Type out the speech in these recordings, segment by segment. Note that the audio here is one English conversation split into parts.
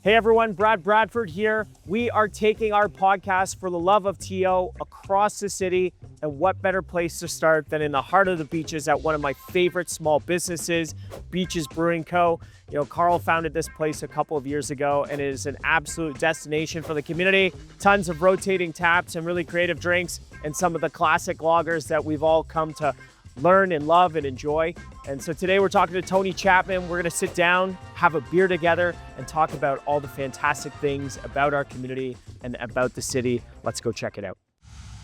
Hey everyone, Bradford here. We are taking our podcast For the Love of TO across the city, and what better place to start than in the heart of the beaches at one of my favorite small businesses, Beaches Brewing Co. You know, Carl founded this place a couple of years ago, and it is an absolute destination for the community. Tons of rotating taps and really creative drinks, and some of the classic lagers that we've all come to learn and love and enjoy. And so today we're talking to Tony Chapman. We're gonna sit down, have a beer together, and talk about all the fantastic things about our community and about the city. Let's go check it out.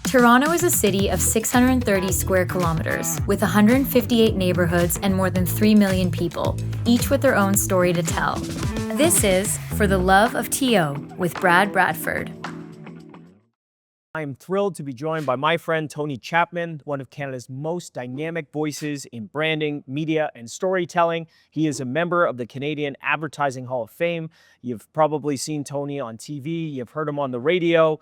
Toronto is a city of 630 square kilometers with 158 neighborhoods and more than 3 million people, each with their own story to tell. This is For the Love of TO with Bradford. I am thrilled to be joined by my friend Tony Chapman, one of Canada's most dynamic voices in branding, media, and storytelling. He is a member of the Canadian Advertising Hall of Fame. You've probably seen Tony on TV, you've heard him on the radio,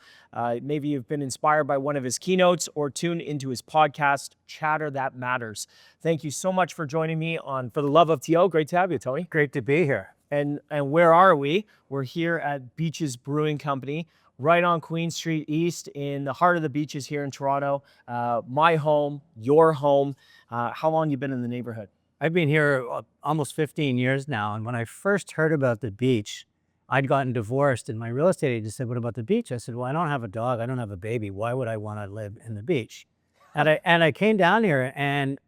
maybe you've been inspired by one of his keynotes or tuned into his podcast, Chatter That Matters. Thank you so much for joining me on For the Love of TO. Great to have you, Tony. Great to be here. And where are we? We're here at Beaches Brewing Company, right on Queen Street East in the heart of the beaches here in Toronto. My home, your home. How long you been in the neighborhood? I've been here almost 15 years now. And when I first heard about the beach, I'd gotten divorced and my real estate agent said, "What about the beach?" I said, "Well, I don't have a dog. I don't have a baby. Why would I want to live in the beach?" And I came down here and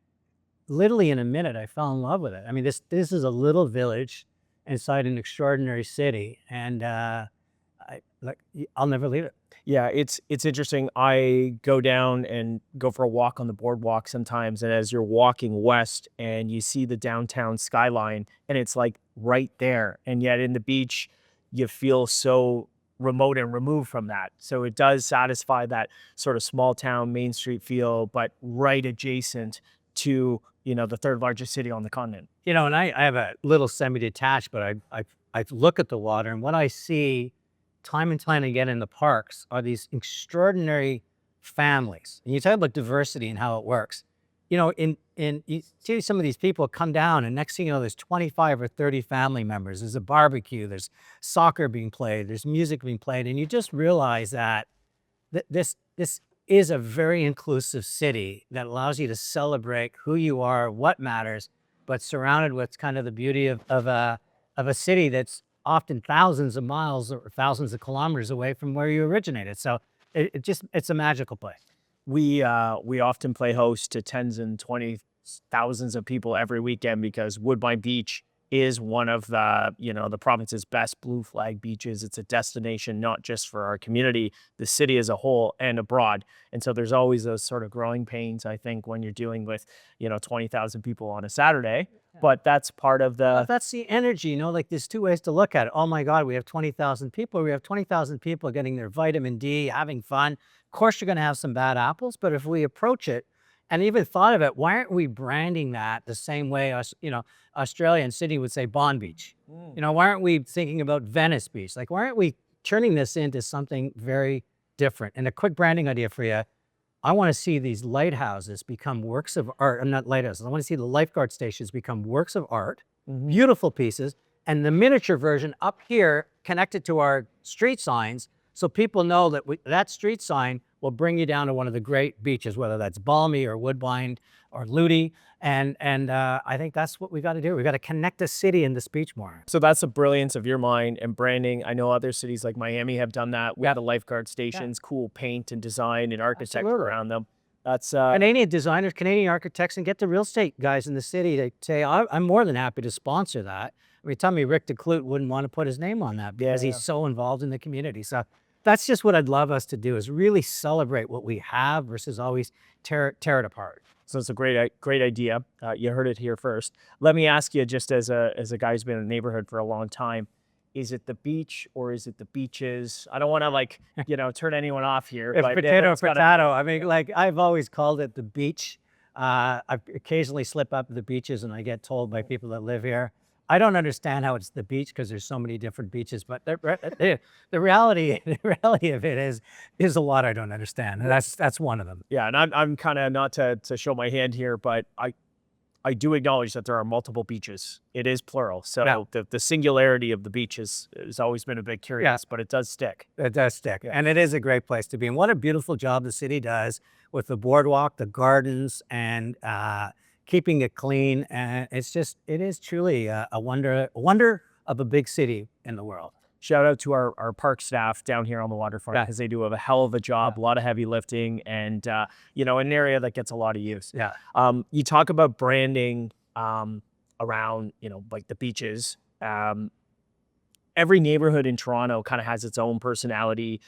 literally in a minute, I fell in love with it. I mean, this is a little village inside an extraordinary city. And I'll never leave it. Yeah, it's interesting. I go down and go for a walk on the boardwalk sometimes, and as you're walking west and you see the downtown skyline, and it's like right there, and yet in the beach, you feel so remote and removed from that. So it does satisfy that sort of small town Main Street feel, but right adjacent to, you know, the third largest city on the continent. You know, and I have a little semi-detached, but I look at the water and what I see time and time again in the parks are these extraordinary families. And you talk about diversity and how it works. You know, you see some of these people come down and next thing you know, there's 25 or 30 family members. There's a barbecue, there's soccer being played, there's music being played. And you just realize that this is a very inclusive city that allows you to celebrate who you are, what matters, but surrounded with kind of the beauty of a city that's often thousands of miles or thousands of kilometers away from where you originated. So it's a magical place. We often play host to tens and 20 thousands of people every weekend because Woodbine Beach is one of the, you know, the province's best blue flag beaches. It's a destination not just for our community, the city as a whole and abroad. And so there's always those sort of growing pains, I think, when you're dealing with, you know, 20,000 people on a Saturday. But that's part of the... That's the energy, you know, like there's two ways to look at it. Oh my God, we have 20,000 people. We have 20,000 people getting their vitamin D, having fun. Of course, you're going to have some bad apples, but if we approach it and even thought of it, why aren't we branding that the same way us, you know, Australia and Sydney would say Bond Beach? You know, why aren't we thinking about Venice Beach? Like, why aren't we turning this into something very different? And a quick branding idea for you. I want to see these lighthouses become works of art. Not lighthouses. I want to see the lifeguard stations become works of art, beautiful pieces, and the miniature version up here connected to our street signs so people know that that street sign will bring you down to one of the great beaches, whether that's Balmy or Woodbine or Ludi. And I think that's what we got to do. We got to connect the city and this beach more. So that's the brilliance of your mind and branding. I know other cities like Miami have done that. We had the lifeguard stations, cool paint and design and architecture around them. That's Canadian designers, Canadian architects, and get the real estate guys in the city to say, I'm more than happy to sponsor that. I mean, tell me Rick DeClute wouldn't want to put his name on that because he's so involved in the community. So that's just what I'd love us to do, is really celebrate what we have versus always tear it apart. So it's a great idea. You heard it here first. Let me ask you, just as a guy who's been in the neighborhood for a long time, is it the beach or is it the beaches? I don't want to, like, you know, turn anyone off here. But potato. I mean, like, I've always called it the beach. I occasionally slip up to the beaches and I get told by people that live here, I don't understand how it's the beach because there's so many different beaches, but the reality of it is a lot I don't understand, and that's one of them. Yeah, and I'm kind of, not to show my hand here, but I do acknowledge that there are multiple beaches. It is plural. So Yeah. the singularity of the beaches has always been a bit curious, but it does stick. It does stick. And it is a great place to be. And what a beautiful job the city does with the boardwalk, the gardens, and keeping it clean. And it is truly a wonder of a big city in the world. Shout out to our park staff down here on the waterfront because they do a hell of a job, a lot of heavy lifting, and an area that gets a lot of use. Yeah. You talk about branding around like the beaches. Every neighborhood in Toronto kind of has its own personality.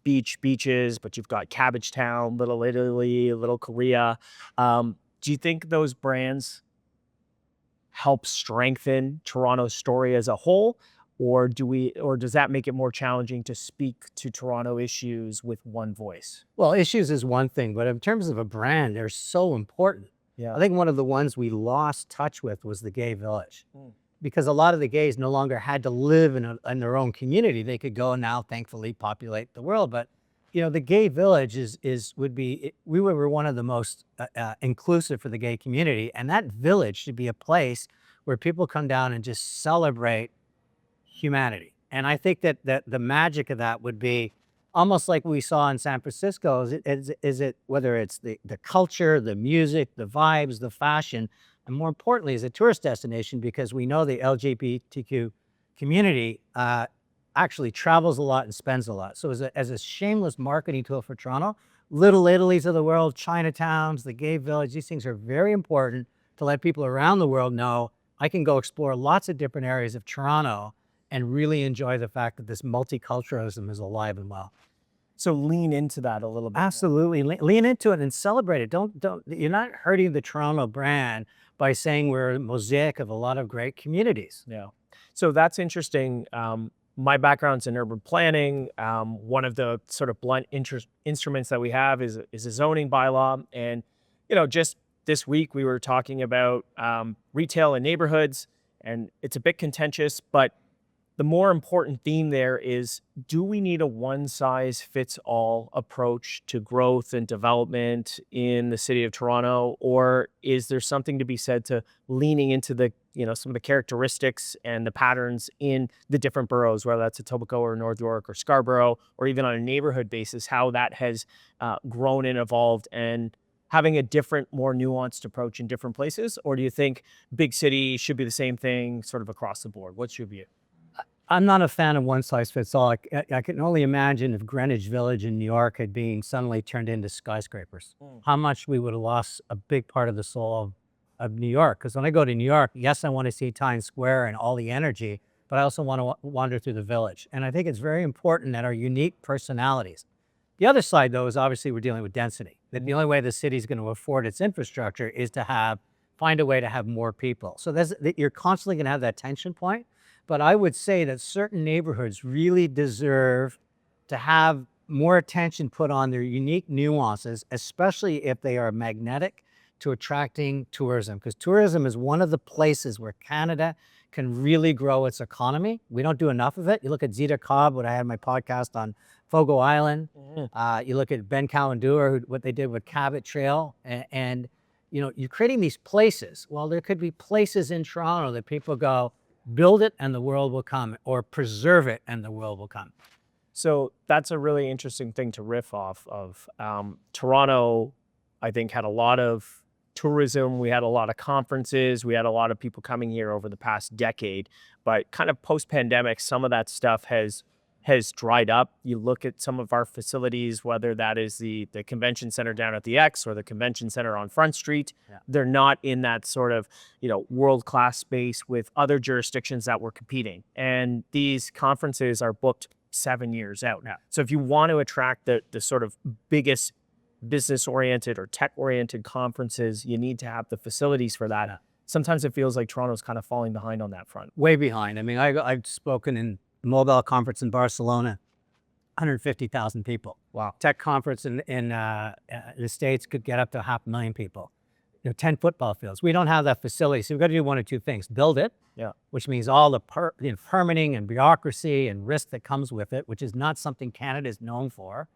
Beaches, but you've got Cabbagetown, Little Italy, Little Korea. Do you think those brands help strengthen Toronto's story as a whole? Or does that make it more challenging to speak to Toronto issues with one voice? Well, issues is one thing, but in terms of a brand, they're so important. Yeah. I think one of the ones we lost touch with was the gay village, because a lot of the gays no longer had to live in their own community. They could go now, thankfully, populate the world. But the gay village we were one of the most inclusive for the gay community, and that village should be a place where people come down and just celebrate humanity. And I think that the magic of that would be almost like we saw in San Francisco. Is it whether it's the culture, the music, the vibes, the fashion, and more importantly, as a tourist destination, because we know the LGBTQ community actually travels a lot and spends a lot. So as a shameless marketing tool for Toronto, Little Italies of the world, Chinatowns, the gay village, these things are very important to let people around the world know I can go explore lots of different areas of Toronto and really enjoy the fact that this multiculturalism is alive and well. So lean into that a little bit. Absolutely. Lean into it and celebrate it. Don't you're not hurting the Toronto brand by saying we're a mosaic of a lot of great communities. Yeah. So that's interesting. My background's in urban planning. One of the sort of blunt instruments that we have is a zoning bylaw. And, just this week we were talking about retail and neighborhoods, and it's a bit contentious, but the more important theme there is, do we need a one-size-fits-all approach to growth and development in the city of Toronto? Or is there something to be said to leaning into some of the characteristics and the patterns in the different boroughs, whether that's Etobicoke or North York or Scarborough, or even on a neighborhood basis, how that has grown and evolved, and having a different, more nuanced approach in different places? Or do you think big city should be the same thing sort of across the board? What's your view? I'm not a fan of one size fits all. I can only imagine if Greenwich Village in New York had been suddenly turned into skyscrapers, how much we would have lost a big part of the soul of New York. Because when I go to New York, yes, I want to see Times Square and all the energy, but I also want to wander through the village. And I think it's very important that our unique personalities. The other side, though, is obviously we're dealing with density. That the only way the city is going to afford its infrastructure is to find a way to have more people. So you're constantly going to have that tension point. But I would say that certain neighborhoods really deserve to have more attention put on their unique nuances, especially if they are magnetic to attracting tourism. Because tourism is one of the places where Canada can really grow its economy. We don't do enough of it. You look at Zeta Cobb, what I had my podcast on Fogo Island. You look at Ben Cowandour, what they did with Cabot Trail. And you're creating these places. Well, there could be places in Toronto that people go, build it and the world will come, or preserve it and the world will come. So that's a really interesting thing to riff off of. Toronto, I think, had a lot of tourism. We had a lot of conferences. We had a lot of people coming here over the past decade. But kind of post-pandemic, some of that stuff has dried up. You look at some of our facilities, whether that is the convention center down at the X or the convention center on Front Street, they're not in that sort of, world-class space with other jurisdictions that we're competing. And these conferences are booked 7 years out. So if you want to attract the sort of biggest business-oriented or tech-oriented conferences, you need to have the facilities for that. Sometimes it feels like Toronto's kind of falling behind on that front. Way behind. I mean, I've spoken in Mobile conference in Barcelona, 150,000 people. Wow. Tech conference in the States could get up to 500,000 people. 10 football fields. We don't have that facility, so we've got to do one or two things. Build it, which means all the permitting and bureaucracy and risk that comes with it, which is not something Canada is known for.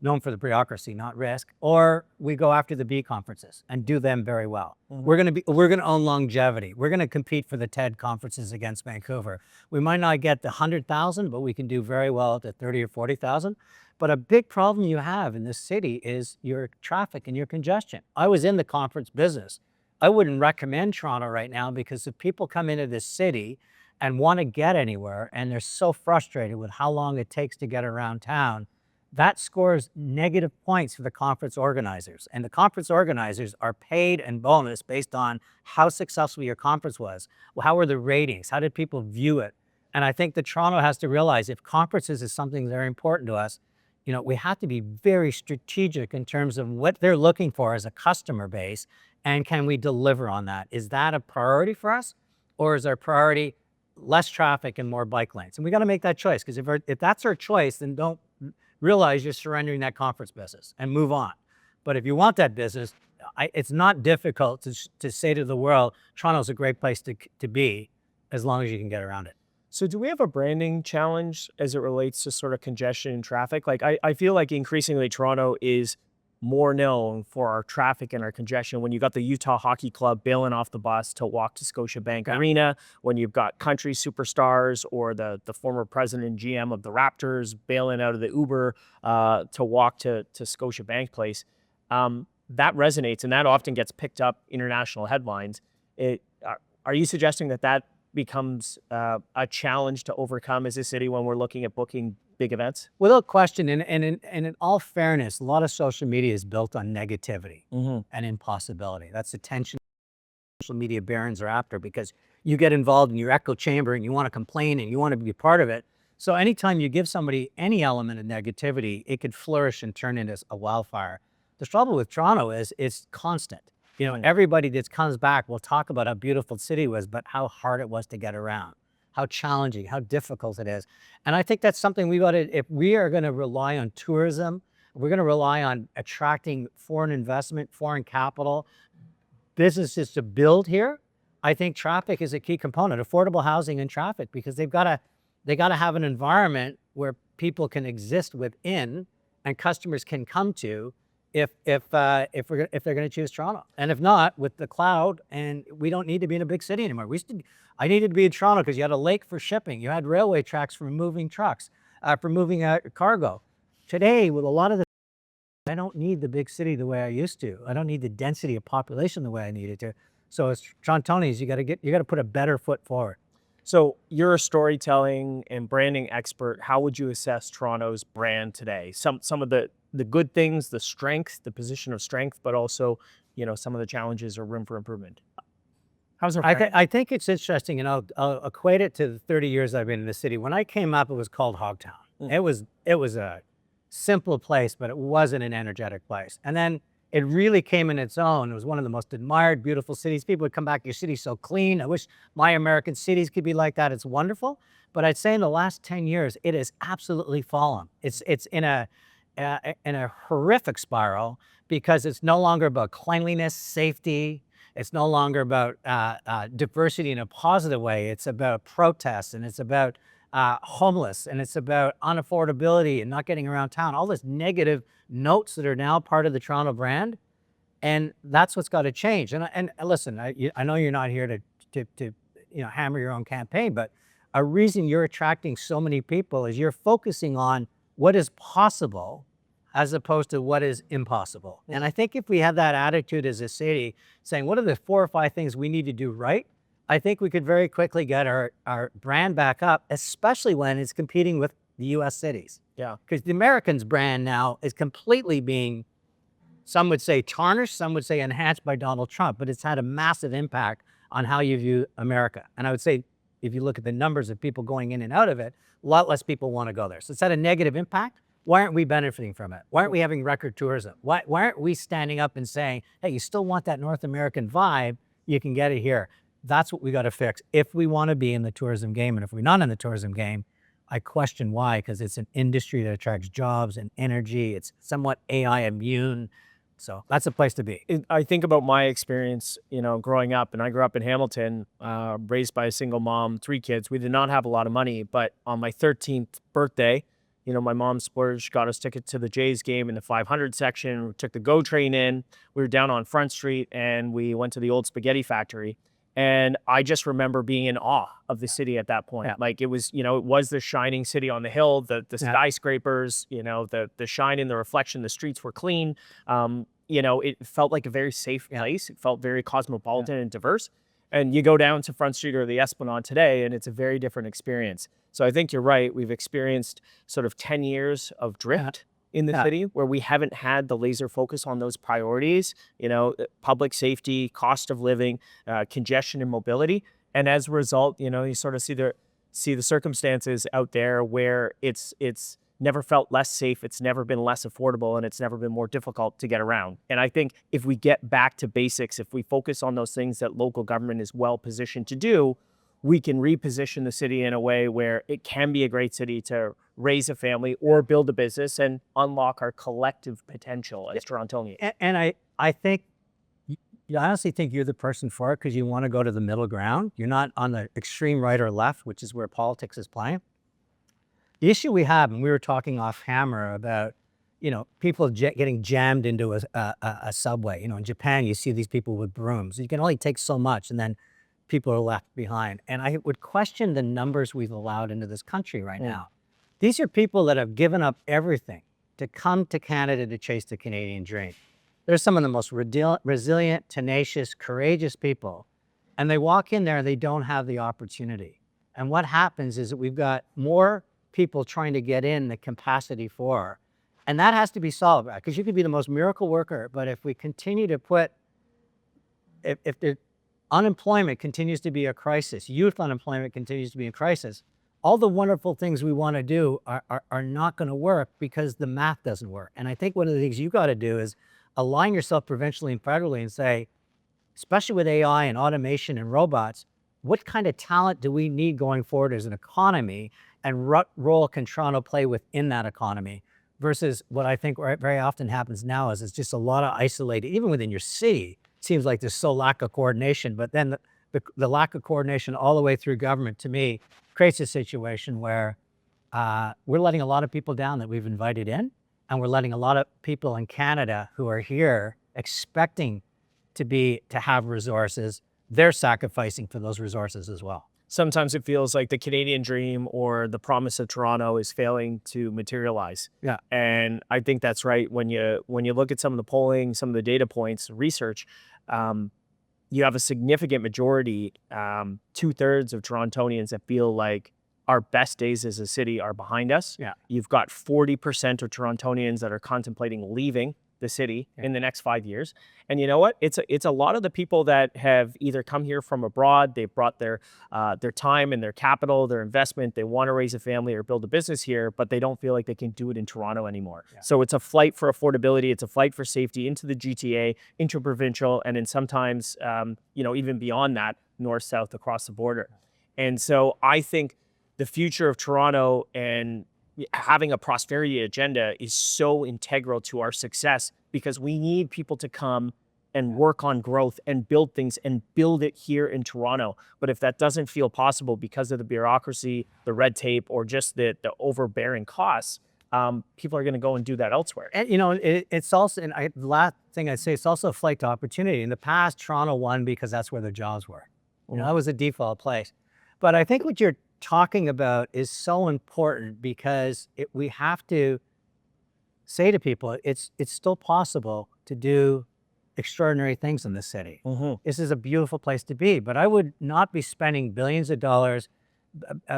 Known for the bureaucracy, not risk. Or we go after the B conferences and do them very well. We're going to own longevity. We're going to compete for the TED conferences against Vancouver. We might not get the 100,000, but we can do very well at the 30 or 40,000. But a big problem you have in this city is your traffic and your congestion. I was in the conference business. I wouldn't recommend Toronto right now because if people come into this city and want to get anywhere and they're so frustrated with how long it takes to get around town, that scores negative points for the conference organizers. And the conference organizers are paid and bonus based on how successful your conference was. Well, how were the ratings? How did people view it? And I think that Toronto has to realize if conferences is something very important to us, we have to be very strategic in terms of what they're looking for as a customer base. And can we deliver on that? Is that a priority for us? Or is our priority less traffic and more bike lanes? And we got to make that choice, because if that's our choice, then don't realize you're surrendering that conference business and move on. But if you want that business, it's not difficult to say to the world, Toronto's a great place to be, as long as you can get around it. So do we have a branding challenge as it relates to sort of congestion and traffic? Like I feel like increasingly Toronto is more known for our traffic and our congestion. When you got the Utah Hockey Club bailing off the bus to walk to Scotiabank Arena, when you've got country superstars or the former president and GM of the Raptors bailing out of the Uber to walk to Scotiabank Place, that resonates, and that often gets picked up international headlines. Are you suggesting that becomes a challenge to overcome as a city when we're looking at booking big events? Without question, and in all fairness, a lot of social media is built on negativity and impossibility. That's the tension social media barons are after, because you get involved in your echo chamber and you want to complain and you want to be a part of it. So anytime you give somebody any element of negativity, it could flourish and turn into a wildfire. The trouble with Toronto is it's constant. Everybody that comes back will talk about how beautiful the city was, but how hard it was to get around, how challenging, how difficult it is. And I think that's something if we are going to rely on tourism, we're going to rely on attracting foreign investment, foreign capital, businesses to build here. I think traffic is a key component, affordable housing and traffic, because they got to have an environment where people can exist within and customers can come to if they're going to choose Toronto. And if not, with the cloud, and we don't need to be in a big city anymore. I needed to be in Toronto because you had a lake for shipping. You had railway tracks for moving trucks, for moving cargo. Today, with a lot of I don't need the big city the way I used to. I don't need the density of population the way I needed to. So as Torontonians, you got to put a better foot forward. So you're a storytelling and branding expert. How would you assess Toronto's brand today? Some of the good things, the strength, the position of strength, but also, some of the challenges or room for improvement. How's our I think it's interesting, and I'll equate it to the 30 years I've been in the city. When I came up, it was called Hogtown. It was a simple place, but it wasn't an energetic place. And then it really came in its own. It was one of the most admired, beautiful cities. People would come back, your city's so clean. I wish my American cities could be like that. It's wonderful. But I'd say in the last 10 years, it has absolutely fallen. It's in a horrific spiral, because it's no longer about cleanliness, safety. It's no longer about diversity in a positive way. It's about protests, and it's about homeless, and it's about unaffordability and not getting around town. All these negative notes that are now part of the Toronto brand, and that's what's got to change. And listen, I know you're not here to hammer your own campaign, but a reason you're attracting so many people is you're focusing on what is possible as opposed to what is impossible. And I think if we have that attitude as a city, saying what are the 4 or 5 things we need to do right, I think we could very quickly get our brand back up, especially when it's competing with the US cities. Yeah. Because the Americans' brand now is completely being, some would say tarnished, some would say enhanced by Donald Trump, but it's had a massive impact on how you view America. And I would say, if you look at the numbers of people going in and out of it, a lot less people want to go there. So it's had a negative impact. Why aren't we benefiting from it? Why aren't we having record tourism? Why aren't we standing up and saying, hey, you still want that North American vibe, you can get it here. That's what we got to fix if we want to be in the tourism game. And if we're not in the tourism game, I question why, because it's an industry that attracts jobs and energy. It's somewhat AI immune. So that's a place to be. I think about my experience, growing up, and I grew up in Hamilton, raised by a single mom, 3 kids. We did not have a lot of money, but on my 13th birthday, You know, my mom splurged, got us tickets to the Jays game in the 500 section, took the GO train in. We were down on Front Street and we went to the old spaghetti factory. And I just remember being in awe of the city at that point. Yeah. Like it was, you know, it was the shining city on the hill, the Yeah. skyscrapers, you know, the shine and the reflection, the streets were clean. You know, it felt like a very safe place. It felt very cosmopolitan and diverse. And you go down to Front Street or the Esplanade today, and it's a very different experience. So I think you're right. We've experienced sort of 10 years of drift in the city where we haven't had the laser focus on those priorities, you know, public safety, cost of living, congestion and mobility. And as a result, you know, you sort of see the circumstances out there where it's never felt less safe, it's never been less affordable, and it's never been more difficult to get around. And I think if we get back to basics, if we focus on those things that local government is well positioned to do, we can reposition the city in a way where it can be a great city to raise a family or build a business and unlock our collective potential as Torontonians. And I think, I honestly think you're the person for it because you want to go to the middle ground. You're not on the extreme right or left, which is where politics is playing. The issue we have, and we were talking off camera about, you know, people getting jammed into a subway. You know, in Japan, you see these people with brooms. You can only take so much, and then people are left behind. And I would question the numbers we've allowed into this country right now. These are people that have given up everything to come to Canada to chase the Canadian dream. They're some of the most resilient, tenacious, courageous people. And they walk in there and they don't have the opportunity. And what happens is that we've got more people trying to get in the capacity for. And that has to be solved, because you could be the most miracle worker, but if we continue to put, if the unemployment continues to be a crisis, youth unemployment continues to be a crisis, all the wonderful things we want to do are not going to work because the math doesn't work. And I think one of the things you got to do is align yourself provincially and federally and say, especially with AI and automation and robots, what kind of talent do we need going forward as an economy, and what role can Toronto play within that economy? Versus what I think very often happens now is it's just a lot of isolated, even within your city, it seems like there's so lack of coordination, but then the lack of coordination all the way through government, to me, creates a situation where we're letting a lot of people down that we've invited in, and we're letting a lot of people in Canada who are here expecting to have resources, they're sacrificing for those resources as well. Sometimes it feels like the Canadian dream or the promise of Toronto is failing to materialize. Yeah. And I think that's right. When you look at some of the polling, some of the data points, research, you have a significant majority, 2/3 of Torontonians that feel like our best days as a city are behind us. Yeah. You've got 40% of Torontonians that are contemplating leaving the city in the next 5 years. And you know what? It's a lot of the people that have either come here from abroad, they've brought their time and their capital, their investment, they want to raise a family or build a business here, but they don't feel like they can do it in Toronto anymore. Yeah. So it's a flight for affordability, it's a flight for safety into the GTA, interprovincial, and then sometimes, you know, even beyond that, north-south across the border. And so I think the future of Toronto and having a prosperity agenda is so integral to our success, because we need people to come and work on growth and build things and build it here in Toronto. But if that doesn't feel possible because of the bureaucracy, the red tape, or just the overbearing costs, people are going to go and do that elsewhere. And you know, it's also, and the last thing I'd say, it's also a flight to opportunity. In the past, Toronto won because that's where their jobs were. You know, that was the default place. But I think what you're talking about is so important, because we have to say to people, it's still possible to do extraordinary things in this city. This is a beautiful place to be, but I would not be spending billions of dollars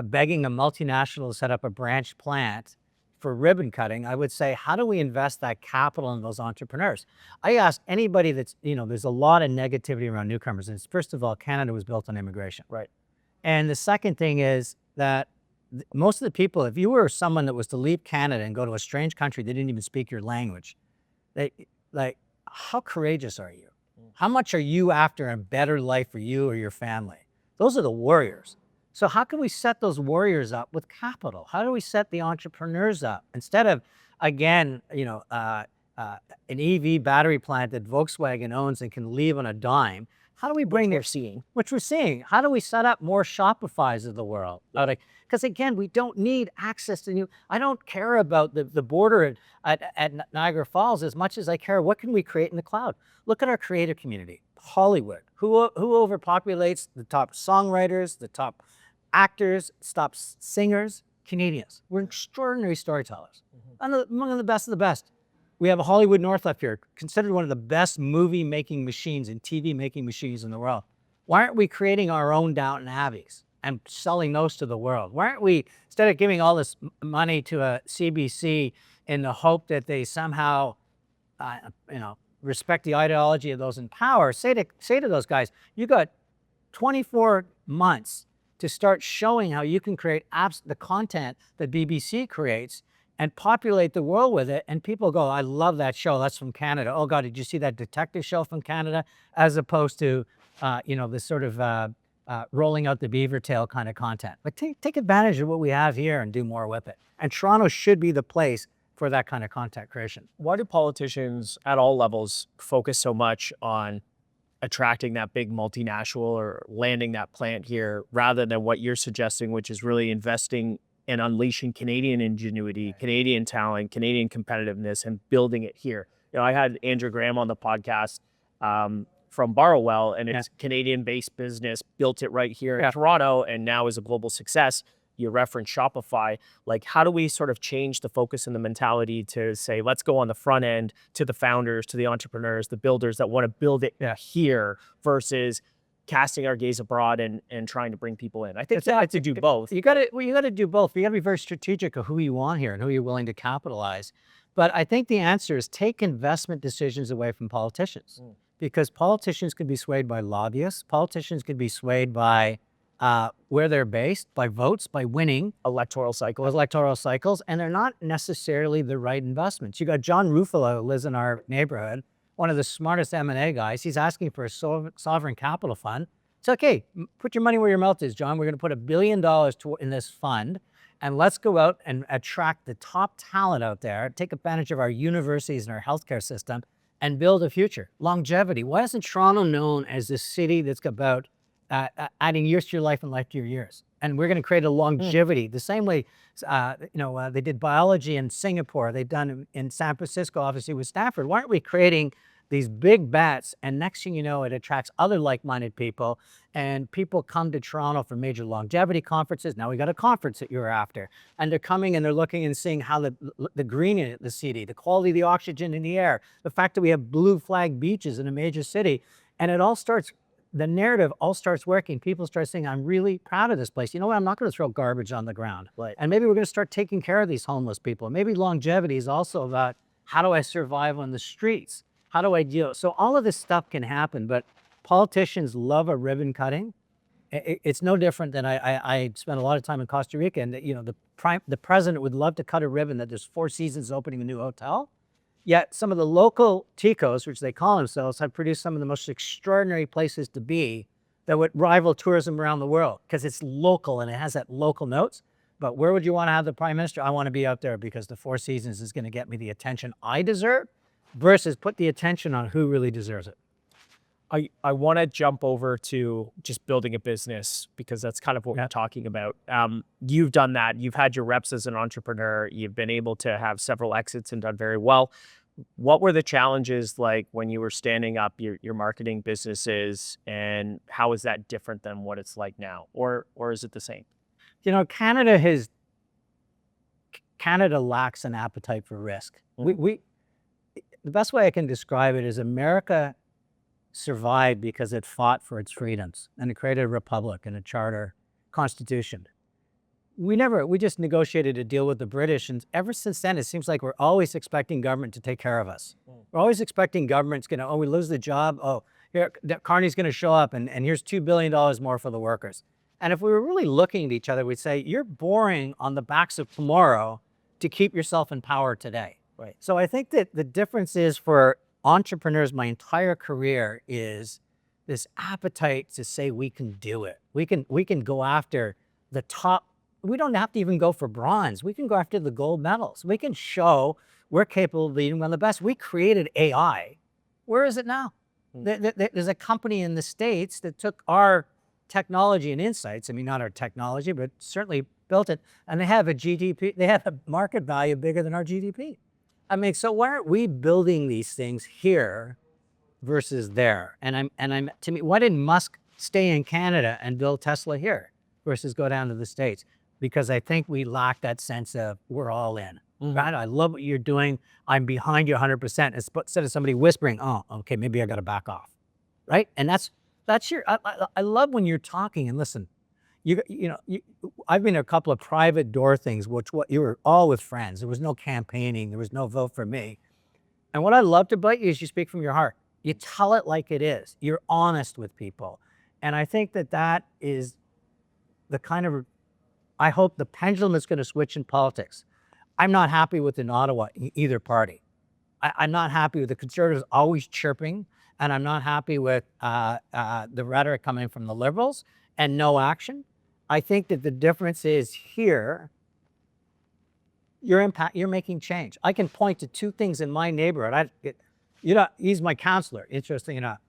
begging a multinational to set up a branch plant for ribbon cutting. I would say, how do we invest that capital in those entrepreneurs? I ask anybody that's, you know, there's a lot of negativity around newcomers. And first of all, Canada was built on immigration. Right. And the second thing is that most of the people, if you were someone that was to leave Canada and go to a strange country, they didn't even speak your language, how courageous are you? How much are you after a better life for you or your family? Those are the warriors. So how can we set those warriors up with capital? How do we set the entrepreneurs up? Instead of, again, you know, an EV battery plant that Volkswagen owns and can leave on a dime, How do we bring We're seeing. which we're seeing? How do we set up more Shopify's of the world? Because again, we don't need access to new. I don't care about the border at Niagara Falls as much as I care what can we create in the cloud. Look at our creative community, Hollywood. Who overpopulates the top songwriters, the top actors, top singers? Canadians. We're extraordinary storytellers, and among the best of the best. We have a Hollywood North up here, considered one of the best movie-making machines and TV-making machines in the world. Why aren't we creating our own Downton Abbeys and selling those to the world? Why aren't we, instead of giving all this money to a CBC in the hope that they somehow, respect the ideology of those in power, say to those guys, you got 24 months to start showing how you can create the content that BBC creates and populate the world with it, and people go, I love that show, that's from Canada. Oh God, did you see that detective show from Canada? As opposed to, this sort of rolling out the beaver tail kind of content. But take advantage of what we have here and do more with it. And Toronto should be the place for that kind of content creation. Why do politicians at all levels focus so much on attracting that big multinational or landing that plant here rather than what you're suggesting, which is really investing and unleashing Canadian ingenuity, Canadian talent, Canadian competitiveness, and building it here? I had Andrew Graham on the podcast from Barrowell, and it's Canadian-based business, built it right here in Toronto, and now is a global success. You referenced Shopify. Like, how do we sort of change the focus and the mentality to say, let's go on the front end to the founders, to the entrepreneurs, the builders that want to build it here versus casting our gaze abroad and trying to bring people in? I think you have to do both. You got to do both. You got to be very strategic of who you want here and who you're willing to capitalize. But I think the answer is take investment decisions away from politicians, because politicians can be swayed by lobbyists. Politicians can be swayed by where they're based, by votes, by winning. Electoral cycles, and they're not necessarily the right investments. You got John Ruffalo, who lives in our neighborhood, one of the smartest M&A guys. He's asking for a sovereign capital fund. It's okay, put your money where your mouth is, John. We're going to put $1 billion in this fund, and let's go out and attract the top talent out there, take advantage of our universities and our healthcare system, and build a future. Longevity. Why isn't Toronto known as this city that's about adding years to your life and life to your years? And we're going to create a longevity. The same way, they did biology in Singapore. They've done in San Francisco, obviously with Stanford. Why aren't we creating these big bets? And next thing you know, it attracts other like-minded people, and people come to Toronto for major longevity conferences. Now we got a conference that you're after, and they're coming and they're looking and seeing how the green in the city, the quality of the oxygen in the air, the fact that we have blue flag beaches in a major city, and it all starts. The narrative all starts working. People start saying, I'm really proud of this place. You know what? I'm not going to throw garbage on the ground. Right. And maybe we're going to start taking care of these homeless people. Maybe longevity is also about how do I survive on the streets? How do I deal? So all of this stuff can happen, but politicians love a ribbon cutting. It's no different than I spent a lot of time in Costa Rica, and the president would love to cut a ribbon that there's Four Seasons opening a new hotel. Yet some of the local ticos, which they call themselves, have produced some of the most extraordinary places to be that would rival tourism around the world, because it's local and it has that local notes. But where would you want to have the prime minister? I want to be out there because the Four Seasons is going to get me the attention I deserve, versus put the attention on who really deserves it. I want to jump over to just building a business, because that's kind of what we're talking about. You've done that. You've had your reps as an entrepreneur. You've been able to have several exits and done very well. What were the challenges like when you were standing up your marketing businesses, and how is that different than what it's like now? Or is it the same? Canada lacks an appetite for risk. The best way I can describe it is America survived because it fought for its freedoms, and it created a republic and a charter constitution. We just negotiated a deal with the British, and ever since then, it seems like we're always expecting government to take care of us. We're always expecting government's gonna, we lose the job, here, Carney's gonna show up, and here's $2 billion more for the workers. And if we were really looking at each other, we'd say, you're boring on the backs of tomorrow to keep yourself in power today. Right. So I think that the difference is for entrepreneurs, my entire career, is this appetite to say we can do it. We can go after the top. We don't have to even go for bronze. We can go after the gold medals. We can show we're capable of being one of the best. We created AI. Where is it now? There's a company in the States that took our technology and insights, I mean, not our technology, but certainly built it, and they have a GDP, they have a market value bigger than our GDP. I mean, so why aren't we building these things here versus there? And to me, why didn't Musk stay in Canada and build Tesla here versus go down to the States? Because I think we lack that sense of we're all in. Right? I love what you're doing. I'm behind you 100%. Instead of somebody whispering, oh, okay, maybe I got to back off. Right? And that's your, I love when you're talking and listen, I've been to a couple of private door things, you were all with friends. There was no campaigning. There was no vote for me. And what I loved about you is you speak from your heart. You tell it like it is. You're honest with people. And I think that is the kind of, I hope the pendulum is going to switch in politics. I'm not happy with in Ottawa, either party. I'm not happy with the Conservatives always chirping, and I'm not happy with the rhetoric coming from the Liberals and no action. I think that the difference is here, you're making change. I can point to two things in my neighborhood. He's my counselor. Interesting, a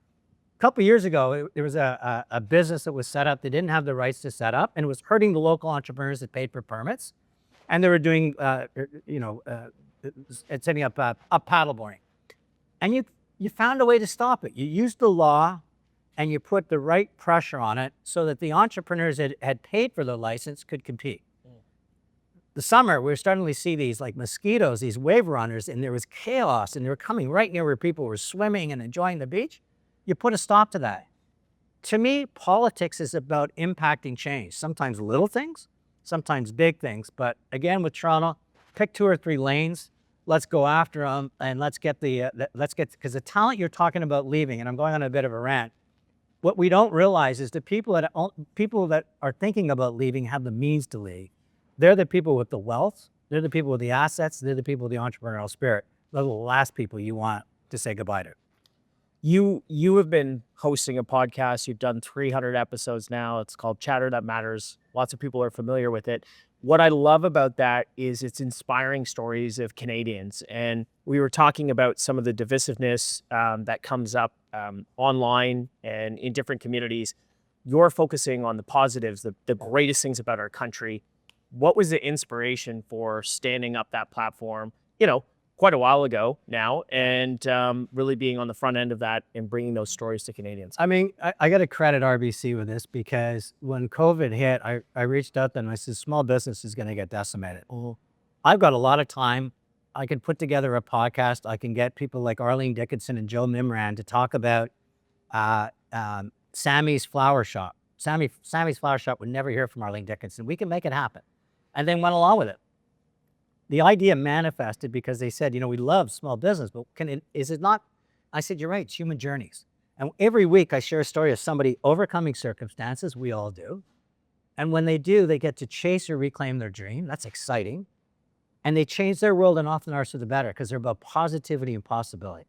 couple of years ago, there was a business that was set up. They didn't have the rights to set up, and it was hurting the local entrepreneurs that paid for permits. And they were doing, setting up paddleboarding. And you found a way to stop it. You used the law and you put the right pressure on it so that the entrepreneurs that had paid for the license could compete. The summer, we were starting to see these like mosquitoes, these wave runners, and there was chaos, and they were coming right near where people were swimming and enjoying the beach. You put a stop to that. To me, politics is about impacting change, sometimes little things, sometimes big things. But again, with Toronto, pick 2 or 3 lanes, let's go after them, and let's get, because the talent you're talking about leaving, and I'm going on a bit of a rant, what we don't realize is the people that are thinking about leaving have the means to leave. They're the people with the wealth, they're the people with the assets, they're the people with the entrepreneurial spirit. They're the last people you want to say goodbye to. You have been hosting a podcast. You've done 300 episodes now. It's called Chatter That Matters. Lots of people are familiar with it. What I love about that is it's inspiring stories of Canadians. And we were talking about some of the divisiveness that comes up online and in different communities. You're focusing on the positives, the greatest things about our country. What was the inspiration for standing up that platform, quite a while ago now, and really being on the front end of that and bringing those stories to Canadians? I mean, I got to credit RBC with this, because when COVID hit, I reached out to them and I said, small business is going to get decimated. I've got a lot of time. I can put together a podcast. I can get people like Arlene Dickinson and Joe Mimran to talk about Sammy's Flower Shop. Sammy's Flower Shop would never hear from Arlene Dickinson. We can make it happen. And then went along with it. The idea manifested because they said, we love small business, but is it not? I said, you're right, it's human journeys. And every week I share a story of somebody overcoming circumstances, we all do. And when they do, they get to chase or reclaim their dream. That's exciting. And they change their world, and often ours for the better, because they're about positivity and possibility.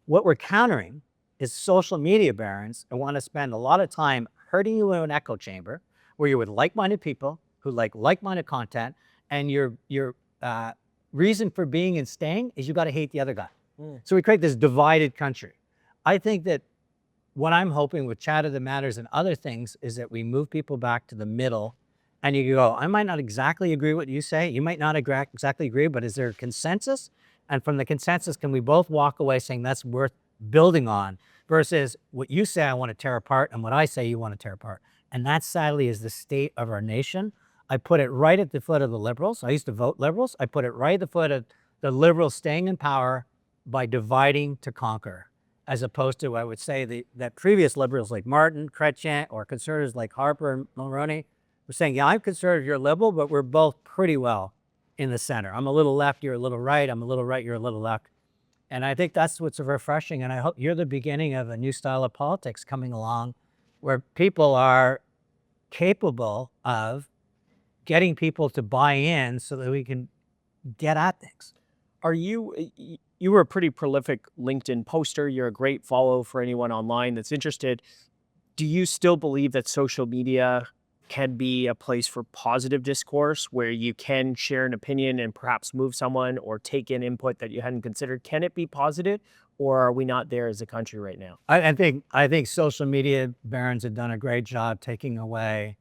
What we're countering is social media barons who want to spend a lot of time hurting you in an echo chamber where you're with like-minded people who like like-minded content, and your reason for being and staying is you got to hate the other guy. So we create this divided country. I think that what I'm hoping with Chatter That Matters and other things is that we move people back to the middle, and you go, I might not exactly agree with what you say. You might not exactly agree, but is there a consensus? And from the consensus, can we both walk away saying that's worth building on, versus what you say I want to tear apart and what I say you want to tear apart. And that sadly is the state of our nation. I put it right at the foot of the Liberals. I used to vote Liberals. I put it right at the foot of the Liberals staying in power by dividing to conquer, as opposed to, I would say, that previous Liberals like Martin, Chrétien, or Conservatives like Harper and Mulroney were saying, yeah, I'm Conservative, you're Liberal, but we're both pretty well in the center. I'm a little left, you're a little right. I'm a little right, you're a little left. And I think that's what's refreshing. And I hope you're the beginning of a new style of politics coming along where people are capable of getting people to buy in so that we can get at things. You were a pretty prolific LinkedIn poster. You're a great follow for anyone online that's interested. Do you still believe that social media can be a place for positive discourse where you can share an opinion and perhaps move someone or take in input that you hadn't considered? Can it be positive, or are we not there as a country right now? I think social media barons have done a great job taking away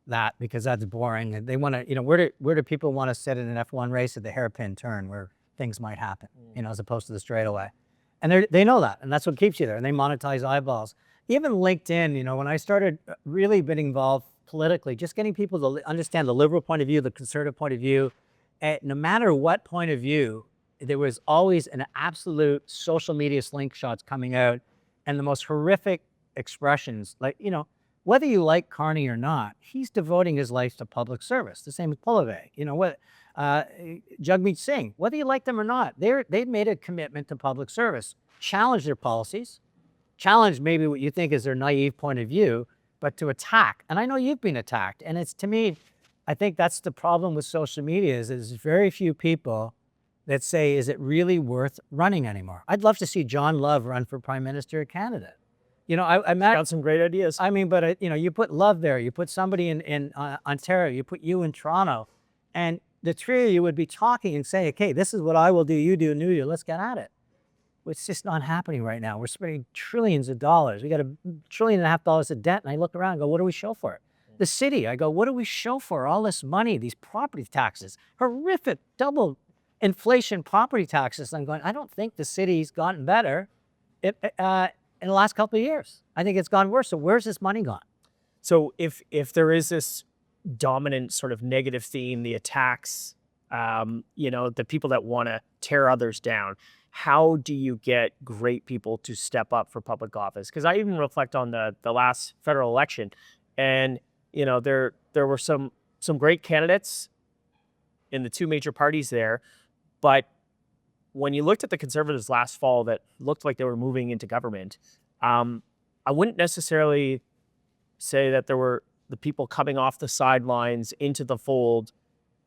that, because that's boring. And they want to, where do people want to sit in an F1 race at the hairpin turn where things might happen, as opposed to the straightaway. And they know that, and that's what keeps you there. And they monetize eyeballs. Even LinkedIn, when I started really getting involved politically, just getting people to understand the liberal point of view, the conservative point of view, and no matter what point of view, there was always an absolute social media slingshots coming out, and the most horrific expressions, like, whether you like Carney or not, he's devoting his life to public service. The same with Pullave. Jagmeet Singh, whether you like them or not, they've made a commitment to public service, challenge their policies, challenge maybe what you think is their naive point of view, but to attack. And I know you've been attacked. And it's, to me, I think that's the problem with social media is there's very few people that say, is it really worth running anymore? I'd love to see John Love run for Prime Minister of Canada. I Got some great ideas. I mean, but you put Love there, you put somebody in Ontario, you put you in Toronto, and the three of you would be talking and saying, okay, this is what I will do, you do, New Year, let's get at it. It's just not happening right now. We're spending trillions of dollars. We got $1.5 trillion of debt, and I look around and go, what do we show for it? The city, I go, what do we show for all this money, these property taxes, horrific double inflation property taxes? I'm going, I don't think the city's gotten better in the last couple of years. I think it's gone worse. So where's this money gone? So if there is this dominant sort of negative theme, the attacks, the people that want to tear others down, how do you get great people to step up for public office? Because I even reflect on the last federal election, and there were some great candidates in the two major parties there, but when you looked at the Conservatives last fall that looked like they were moving into government, I wouldn't necessarily say that there were the people coming off the sidelines into the fold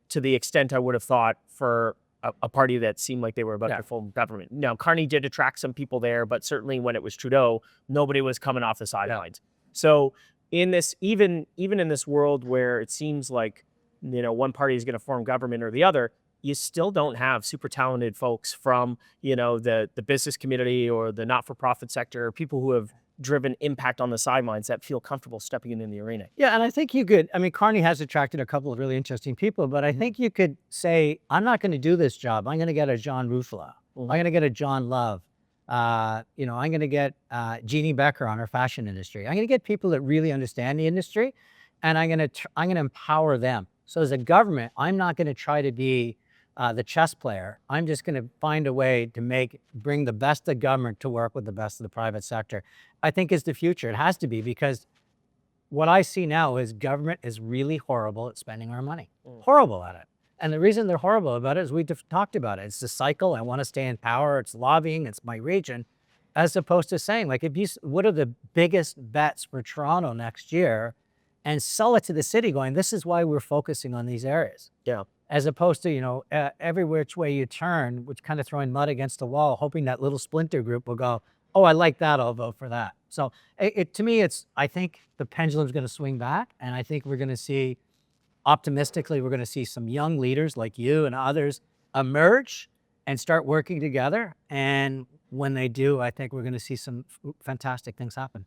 to the extent I would have thought for a party that seemed like they were about to form government. Now, Carney did attract some people there, but certainly when it was Trudeau, nobody was coming off the sidelines. So in this, even in this world where it seems like, one party is going to form government or the other, you still don't have super talented folks from, the business community or the not-for-profit sector, people who have driven impact on the sidelines that feel comfortable stepping in the arena. Yeah, and I think Carney has attracted a couple of really interesting people, but I think you could say, I'm not going to do this job. I'm going to get a John Ruffalo. I'm going to get a John Love. I'm going to get Jeannie Becker on our fashion industry. I'm going to get people that really understand the industry, and I'm going to empower them. So as a government, I'm not going to try to be the chess player. I'm just going to find a way to bring the best of government to work with the best of the private sector. I think is the future. It has to be, because what I see now is government is really horrible at spending our money. Horrible at it. And the reason they're horrible about it is we talked about it. It's the cycle. I want to stay in power. It's lobbying. It's my region. As opposed to saying, like, what are the biggest bets for Toronto next year, and sell it to the city going, this is why we're focusing on these areas. Yeah. As opposed to, every which way you turn, which kind of throwing mud against the wall, hoping that little splinter group will go, oh, I like that, I'll vote for that. So to me, I think the pendulum's going to swing back, and I think we're going to see, optimistically, we're going to see some young leaders like you and others emerge and start working together. And when they do, I think we're going to see some fantastic things happen.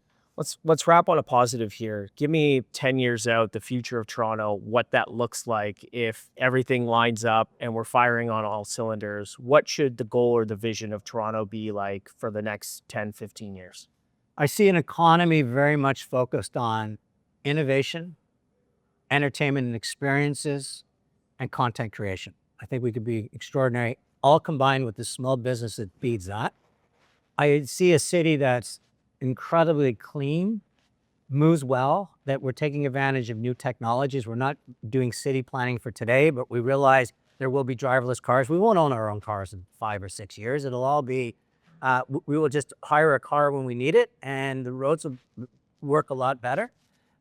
Let's wrap on a positive here. Give me 10 years out, the future of Toronto, what that looks like if everything lines up and we're firing on all cylinders. What should the goal or the vision of Toronto be like for the next 10, 15 years? I see an economy very much focused on innovation, entertainment and experiences, and content creation. I think we could be extraordinary, all combined with the small business that feeds that. I see a city that's incredibly clean, moves well, that we're taking advantage of new technologies. We're not doing city planning for today, but we realize there will be driverless cars. We won't own our own cars in 5 or 6 years. It'll all be, we will just hire a car when we need it, and the roads will work a lot better.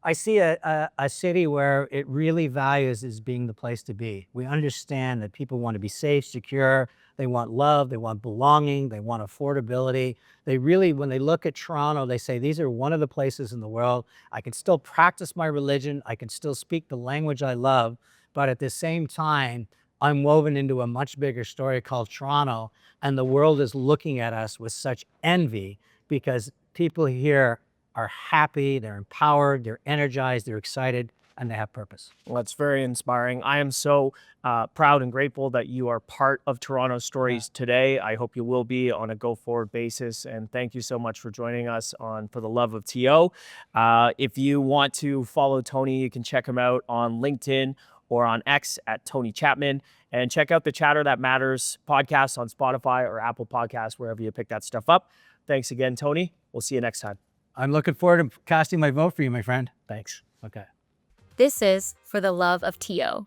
I see a city where it really values as being the place to be. We understand that people want to be safe, secure, they want love, they want belonging, they want affordability. They really, when they look at Toronto, they say, these are one of the places in the world. I can still practice my religion, I can still speak the language I love, but at the same time, I'm woven into a much bigger story called Toronto, and the world is looking at us with such envy because people here are happy, they're empowered, they're energized, they're excited, and they have purpose. Well, that's very inspiring. I am so proud and grateful that you are part of Toronto Stories today. I hope you will be on a go-forward basis. And thank you so much for joining us on For the Love of TO. If you want to follow Tony, you can check him out on LinkedIn or on X at Tony Chapman. And check out the Chatter That Matters podcast on Spotify or Apple Podcasts, wherever you pick that stuff up. Thanks again, Tony. We'll see you next time. I'm looking forward to casting my vote for you, my friend. Thanks. Okay. This is For the Love of TO.